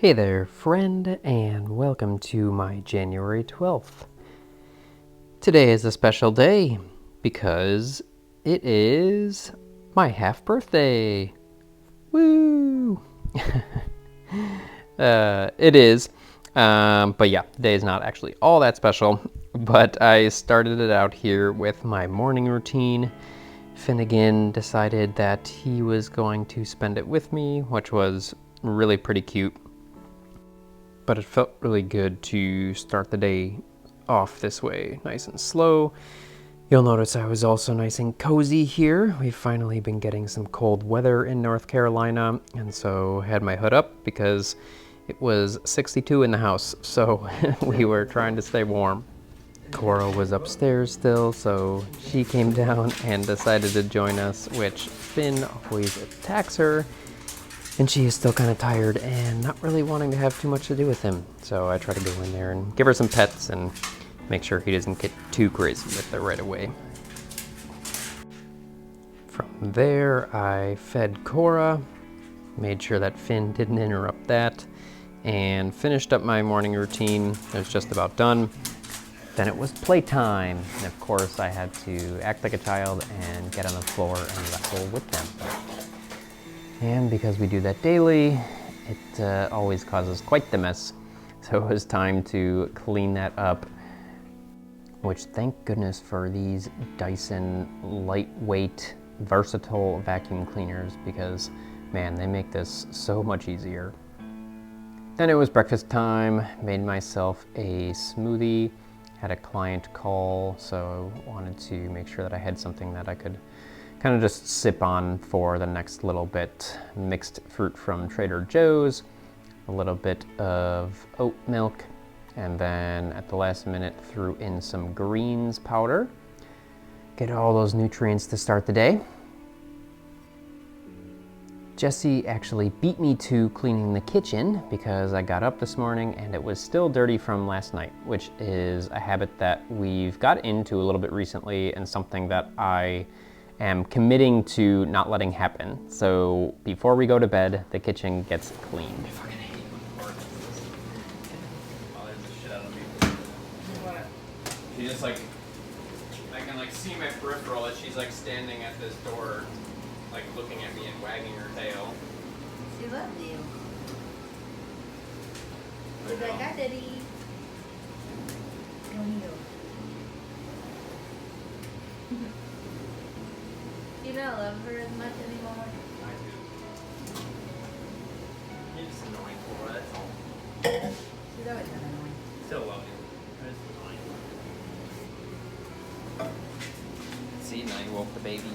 Hey there, friend, and welcome to my January 12th. Today is a special day because it is my half birthday. Woo! It is, but yeah, today is not actually all that special, but I started it out here with my morning routine. Finnegan decided that he was going to spend it with me, which was really pretty cute. But it felt really good to start the day off this way, nice and slow. You'll notice I was also nice and cozy here. We've finally been getting some cold weather in North Carolina, and so had my hood up because it was 62 in the house, so we were trying to stay warm. Cora was upstairs still, so she came down and decided to join us, which Finn always attacks her. And she is still kind of tired and not really wanting to have too much to do with him. So I try to go in there and give her some pets and make sure he doesn't get too crazy with it right away. From there, I fed Cora, made sure that Finn didn't interrupt that, and finished up my morning routine. It was just about done. Then it was playtime. And of course, I had to act like a child and get on the floor and wrestle with them. And because we do that daily, it always causes quite the mess. So it was time to clean that up, which thank goodness for these Dyson lightweight, versatile vacuum cleaners because, man, they make this so much easier. Then it was breakfast time, made myself a smoothie, had a client call, so I wanted to make sure that I had something that I could kind of just sip on for the next little bit. Mixed fruit from Trader Joe's, a little bit of oat milk, and then at the last minute threw in some greens powder. Get all those nutrients to start the day. Jesse actually beat me to cleaning the kitchen because I got up this morning and it was still dirty from last night, which is a habit that we've got into a little bit recently and something that I am committing to not letting happen. So before we go to bed, the kitchen gets cleaned. I fucking hate when Cora does this. Bothers the shit out of me. What? She just like, I can like see my peripheral as she's like standing at this door, like looking at me and wagging her tail. She loves you. She's like, hi, Daddy. Come here. You don't love her as much anymore. I do. You're just annoying, Cora, that's all. She's always been annoying. Still love you. You're just annoying. See, now you woke the baby.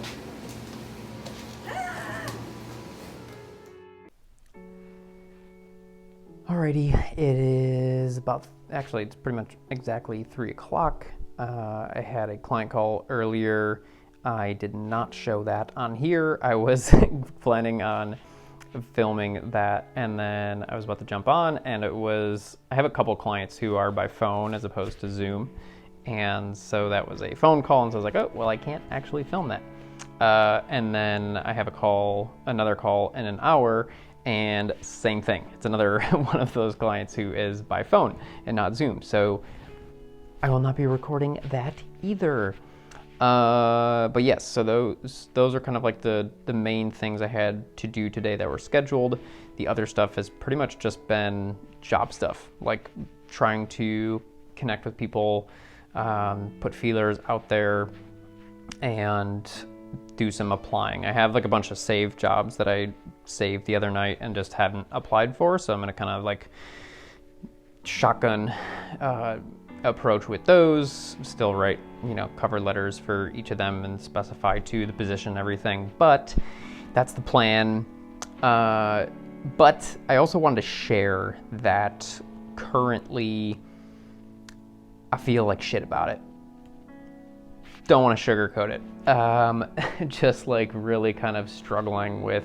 Alrighty, it is actually it's pretty much exactly 3 o'clock. I had a client call earlier. I did not show that on here. I was planning on filming that and then I was about to jump on and I have a couple clients who are by phone as opposed to Zoom. And so that was a phone call and so I was like, oh, well, I can't actually film that. And then I have another call in an hour and same thing. It's another one of those clients who is by phone and not Zoom. So I will not be recording that either. But yes, so those are kind of like the main things I had to do today that were scheduled. The other stuff has pretty much just been job stuff, like trying to connect with people, put feelers out there, and do some applying. I have like a bunch of saved jobs that I saved the other night and just hadn't applied for, so I'm gonna kind of like shotgun approach with those, still write, cover letters for each of them and specify to the position and everything, but that's the plan. But I also wanted to share that currently I feel like shit about it. Don't want to sugarcoat it. Just like really kind of struggling with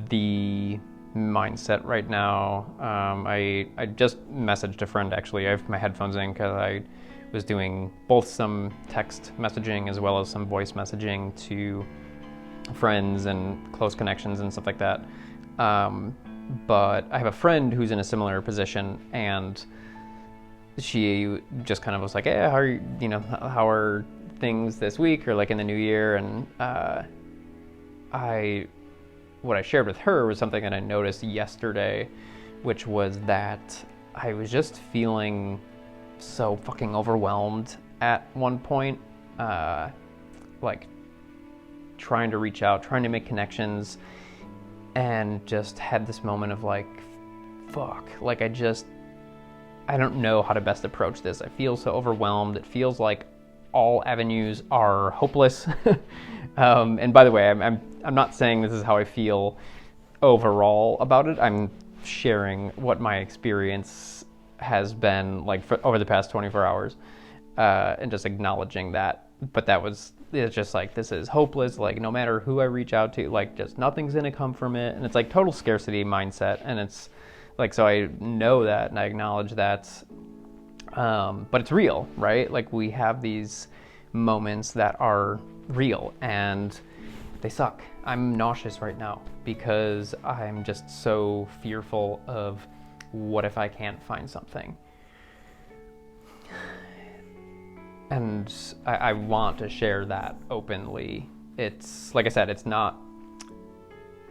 the mindset right now. I just messaged a friend actually. I have my headphones in because I was doing both some text messaging as well as some voice messaging to friends and close connections and stuff like that. but I have a friend who's in a similar position, and she just kind of was like, "Hey, how are things this week or like in the new year?" And what I shared with her was something that I noticed yesterday, which was that I was just feeling so fucking overwhelmed at one point, like trying to reach out, trying to make connections, and just had this moment of like, fuck, like I don't know how to best approach this. I feel so overwhelmed. It feels like all avenues are hopeless. And by the way, I'm not saying this is how I feel overall about it. I'm sharing what my experience has been like over the past 24 hours, and just acknowledging that. But it's just like, this is hopeless. Like, no matter who I reach out to, like, just nothing's gonna come from it. And it's like total scarcity mindset. And it's like, so I know that and I acknowledge that, but it's real, right? Like, we have these moments that are real and they suck. I'm nauseous right now because I'm just so fearful of what if I can't find something. And I want to share that openly. It's, like I said, it's not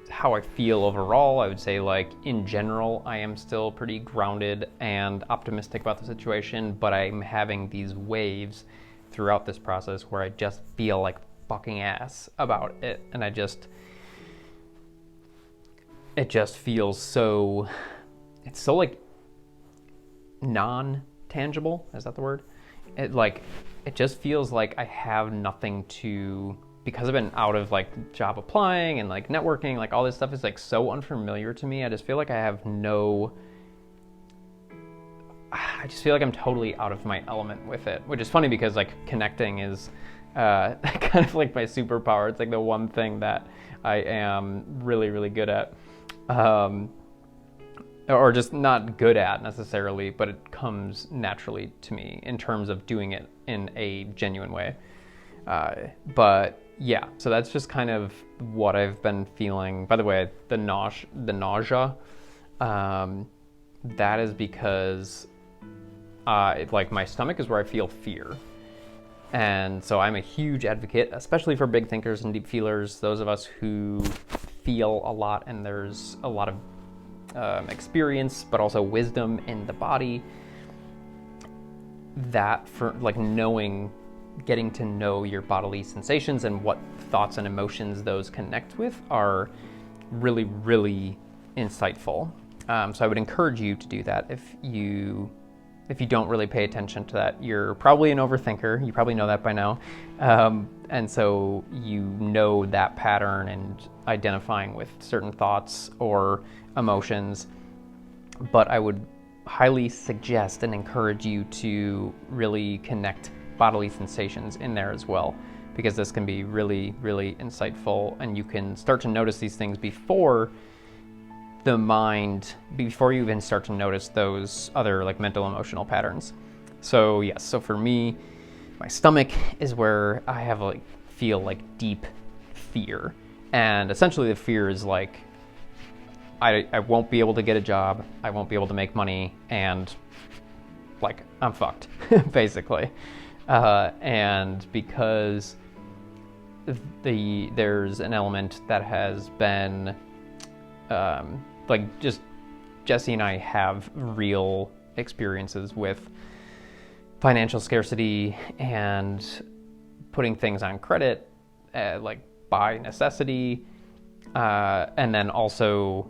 how I feel overall. I would say, like, in general, I am still pretty grounded and optimistic about the situation, but I'm having these waves throughout this process where I just feel like fucking ass about it. And it just feels so, it's so like non-tangible. Is that the word? It just feels like I have nothing to, because I've been out of like job applying and like networking, like all this stuff is like so unfamiliar to me. I just feel like I just feel like I'm totally out of my element with it, which is funny because like connecting is kind of like my superpower. It's like the one thing that I am really, really good at. Or just not good at necessarily, but it comes naturally to me in terms of doing it in a genuine way. But yeah, so that's just kind of what I've been feeling. By the way, the nausea, that is because like my stomach is where I feel fear. And so I'm a huge advocate, especially for big thinkers and deep feelers, those of us who feel a lot and there's a lot of experience, but also wisdom in the body. That for like getting to know your bodily sensations and what thoughts and emotions those connect with are really, really insightful. So I would encourage you to do that. If you don't really pay attention to that, you're probably an overthinker. You probably know that by now. And so you know that pattern and identifying with certain thoughts or emotions. But I would highly suggest and encourage you to really connect bodily sensations in there as well, because this can be really, really insightful, and you can start to notice these things before you even start to notice those other like mental emotional patterns. So yes, so for me, my stomach is where I feel like deep fear, and essentially the fear is like I won't be able to get a job, I won't be able to make money, and like I'm fucked basically. And because there's an element that has been like just Jesse and I have real experiences with financial scarcity and putting things on credit, like by necessity, and then also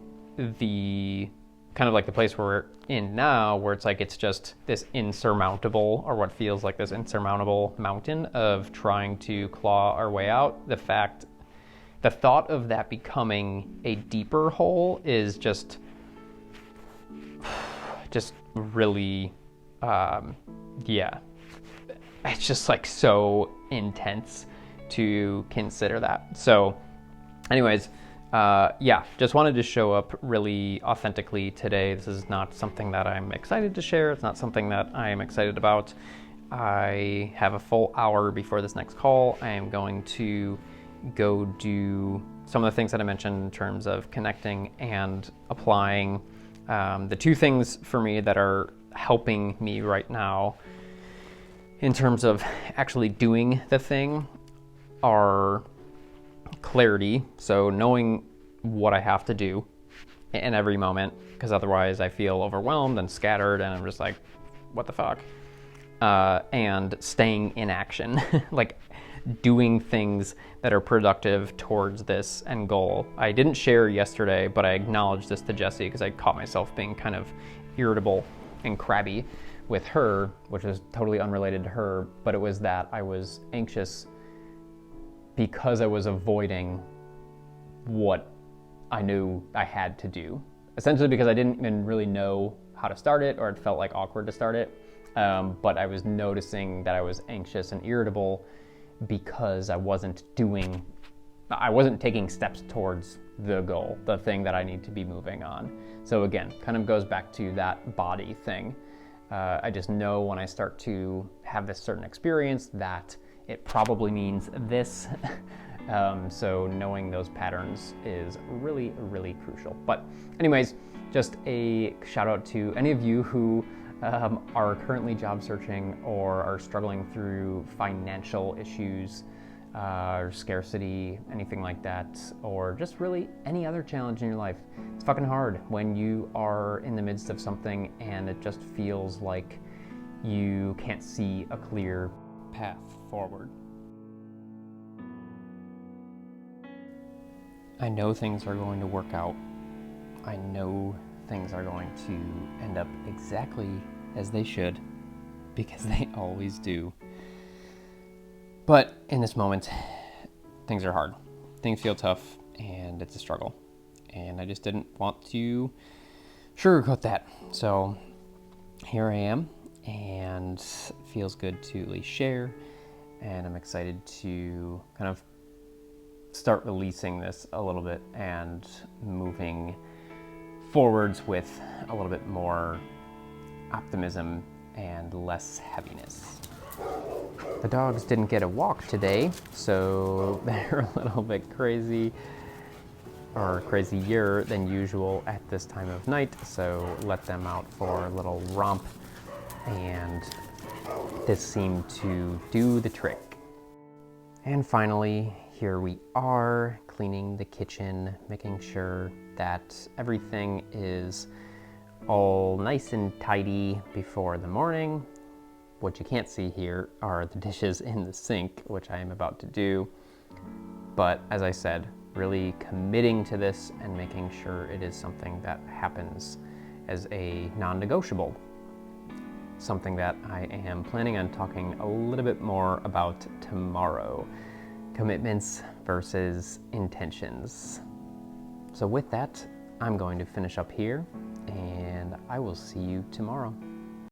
the kind of like the place we're in now, where it's like it's just this insurmountable, or what feels like this insurmountable mountain of trying to claw our way out. The thought of that becoming a deeper hole is just really, yeah, it's just like so intense to consider that. So anyways, yeah, just wanted to show up really authentically today. This is not something that I'm excited to share. It's not something that I am excited about. I have a full hour before this next call. I am going to go do some of the things that I mentioned in terms of connecting and applying. The two things for me that are helping me right now in terms of actually doing the thing are clarity, so knowing what I have to do in every moment, because otherwise I feel overwhelmed and scattered and I'm just like, what the fuck? And staying in action, like doing things that are productive towards this end goal. I didn't share yesterday, but I acknowledged this to Jessie because I caught myself being kind of irritable and crabby with her, which is totally unrelated to her, but it was that I was anxious because I was avoiding what I knew I had to do. Essentially because I didn't even really know how to start it, or it felt like awkward to start it. But I was noticing that I was anxious and irritable because I wasn't taking steps towards the goal, the thing that I need to be moving on. So again, kind of goes back to that body thing. I just know when I start to have this certain experience that it probably means this. So knowing those patterns is really, really crucial. But anyways, just a shout out to any of you who are currently job searching or are struggling through financial issues, or scarcity, anything like that, or just really any other challenge in your life. It's fucking hard when you are in the midst of something and it just feels like you can't see a clear path forward. I know things are going to work out. I know things are going to end up exactly as they should, because they always do. But in this moment, things are hard. Things feel tough, and it's a struggle. And I just didn't want to sugarcoat that. So here I am, and it feels good to at least share. And I'm excited to kind of start releasing this a little bit and moving forwards with a little bit more optimism and less heaviness. The dogs didn't get a walk today, so they're a little bit crazy, or crazier than usual at this time of night, so let them out for a little romp, and this seemed to do the trick. And finally, here we are, cleaning the kitchen, making sure that everything is all nice and tidy before the morning. What you can't see here are the dishes in the sink, which I am about to do. But as I said, really committing to this and making sure it is something that happens as a non-negotiable. Something that I am planning on talking a little bit more about tomorrow. Commitments versus intentions. So with that, I'm going to finish up here, and I will see you tomorrow.